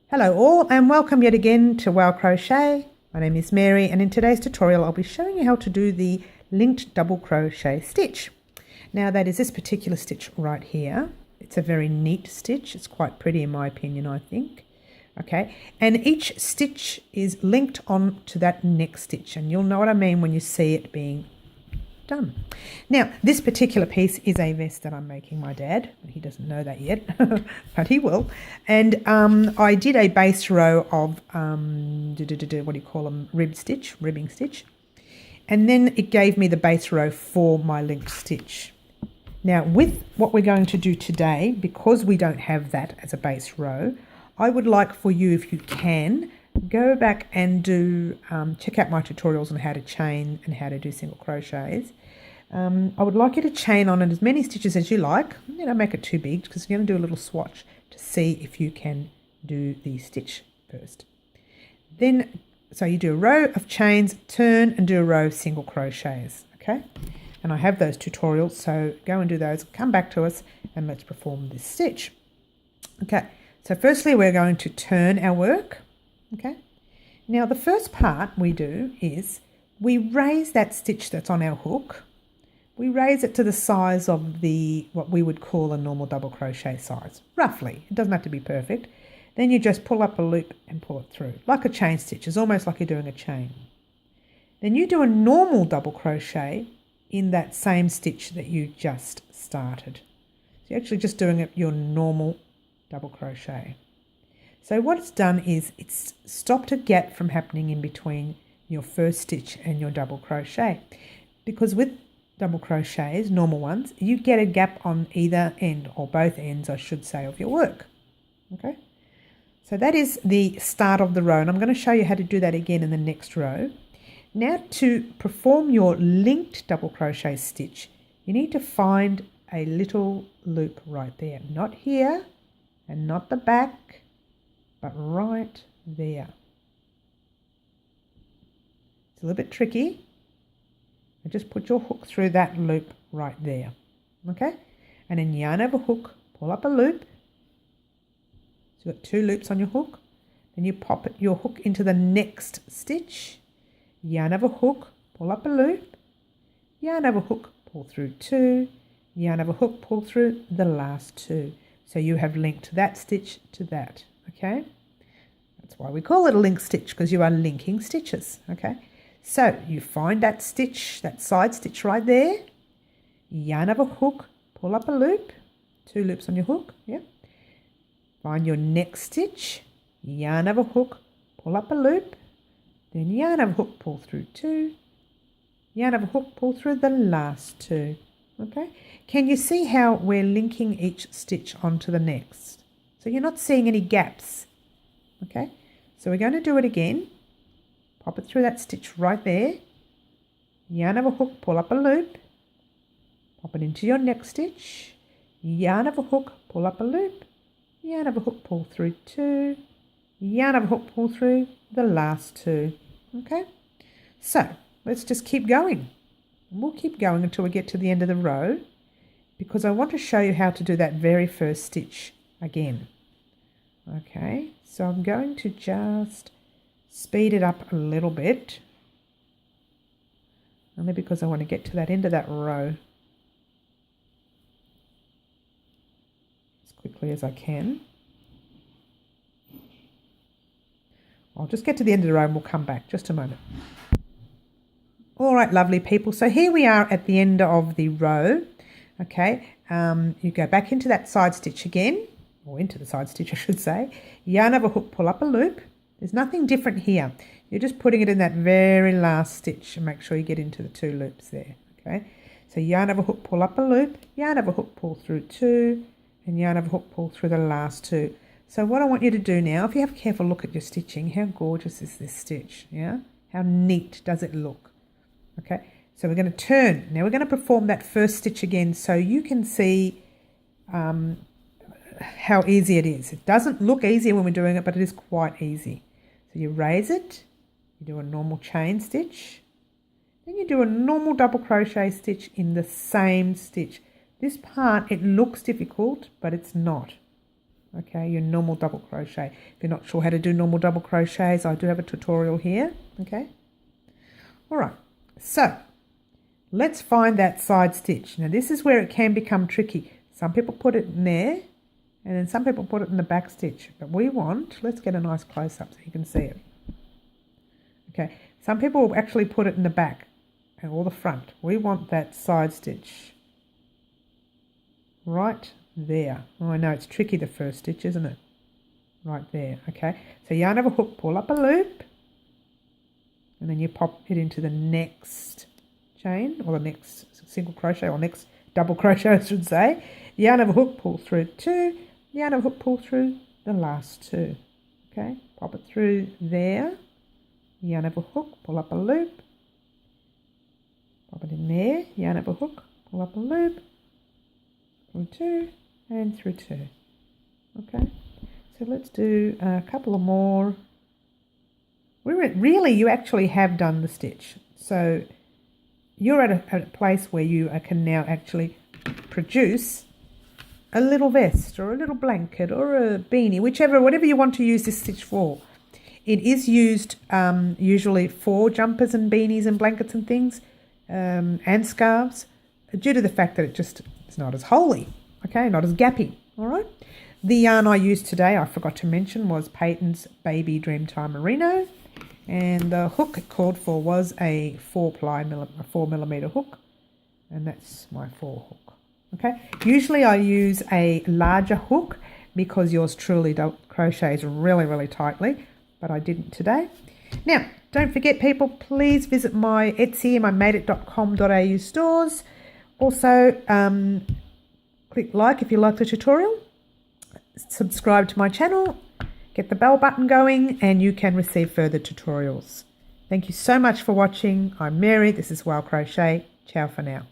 Hello all and welcome yet again to Wow Crochet. My name is Mary and in today's tutorial I'll be showing you how to do the linked double crochet stitch. Now that is this particular stitch right here. It's a very neat stitch. It's quite pretty in my opinion, I think. Okay, and each stitch is linked on to that next stitch and you'll know what I mean when you see it being done. Now this particular piece is a vest that I'm making my dad. He doesn't know that yet but he will. And I did a base row of what do you call them, ribbing stitch, and then it gave me the base row for my linked stitch. Now with what we're going to do today, because we don't have that as a base row, I would like for you, if you can, go back and do check out my tutorials on how to chain and how to do single crochets. I would like you to chain on it as many stitches as you like. Don't make it too big because you're going to do a little swatch to see if you can do the stitch first. Then, so you do a row of chains, turn and do a row of single crochets, okay? And I have those tutorials, so go and do those, come back to us and let's perform this stitch. Okay, so firstly we're going to turn our work. Okay, now the first part we do is we raise that stitch that's on our hook. We raise it to the size of the what we would call a normal double crochet size, roughly. It doesn't have to be perfect. Then you just pull up a loop and pull it through, like a chain stitch. It's almost like you're doing a chain. Then you do a normal double crochet in that same stitch that you just started. So you're actually just doing your normal double crochet. So what it's done is it's stopped a gap from happening in between your first stitch and your double crochet. Because with double crochets, normal ones, you get a gap on either end, or both ends I should say, of your work. Okay, so that is the start of the row and I'm going to show you how to do that again in the next row. Now to perform your linked double crochet stitch, you need to find a little loop right there. Not here and not the back, but right there. It's a little bit tricky. And just put your hook through that loop right there. Okay? And then yarn over hook, pull up a loop. So you've got two loops on your hook. Then you pop your hook into the next stitch. Yarn over hook, pull up a loop. Yarn over hook, pull through two. Yarn over hook, pull through the last two. So you have linked that stitch to that. Okay? That's why we call it a linked stitch, because you are linking stitches. Okay? So you find that stitch, that side stitch right there, yarn over hook, pull up a loop, two loops on your hook, yeah. Find your next stitch, yarn over hook, pull up a loop, then yarn over hook, pull through two, yarn over hook, pull through the last two, okay. Can you see how we're linking each stitch onto the next? So you're not seeing any gaps, okay. So we're going to do it again. Pop it through that stitch right there, yarn over hook, pull up a loop, pop it into your next stitch, yarn over hook, pull up a loop, yarn over hook, pull through two, yarn over hook, pull through the last two. Okay, so let's just keep going. We'll keep going until we get to the end of the row, because I want to show you how to do that very first stitch again. Okay, so I'm going to just speed it up a little bit, only because I want to get to that end of that row as quickly as I can. I'll just get to the end of the row and we'll come back. Just a moment. All right, lovely people. So here we are at the end of the row. Okay, you go back into that side stitch again, or into the side stitch I should say. Yarn over hook, pull up a loop. There's nothing different here. You're just putting it in that very last stitch and make sure you get into the two loops there. Okay, so yarn over hook, pull up a loop, yarn over hook, pull through two, and yarn over hook, pull through the last two. So what I want you to do now, if you have a careful look at your stitching, how gorgeous is this stitch? Yeah, how neat does it look? Okay, so we're going to turn. Now we're going to perform that first stitch again so you can see how easy it is. It doesn't look easier when we're doing it, but it is quite easy. So you raise it, you do a normal chain stitch, then you do a normal double crochet stitch in the same stitch. This part, it looks difficult, but it's not. okay, your normal double crochet. If you're not sure how to do normal double crochets, I do have a tutorial here, okay. All right, so let's find that side stitch. Now this is where it can become tricky. Some people put it in there, and then some people put it in the back stitch, but we want, let's get a nice close-up so you can see it. Okay, some people will actually put it in the back or the front. We want that side stitch right there. Oh, I know it's tricky, the first stitch, isn't it? Right there, okay. So yarn over hook, pull up a loop, and then you pop it into the next chain, or the next single crochet, or next double crochet I should say. Yarn over hook, pull through 2, yarn over hook, pull through the last 2. Okay, pop it through there, yarn over hook, pull up a loop, pop it in there, yarn over hook, pull up a loop, through 2 and through 2. Okay, so let's do a couple of more. Really, you actually have done the stitch, so you're at a place where you can now actually produce a little vest or a little blanket or a beanie, whatever you want to use this stitch for. It is used usually for jumpers and beanies and blankets and things, and scarves, due to the fact that it's not as holey, okay, not as gappy. All right. The yarn I used today, I forgot to mention, was Peyton's Baby Dreamtime Merino, and the hook it called for was a 4mm hook, and that's my 4 hook. Okay, usually I use a larger hook because yours truly crochets really tightly, but I didn't today. Now, don't forget, people, please visit my Etsy and my madeit.com.au stores. Also, click like if you like the tutorial, subscribe to my channel, get the bell button going, and you can receive further tutorials. Thank you so much for watching. I'm Mary, this is Wild Crochet. Ciao for now.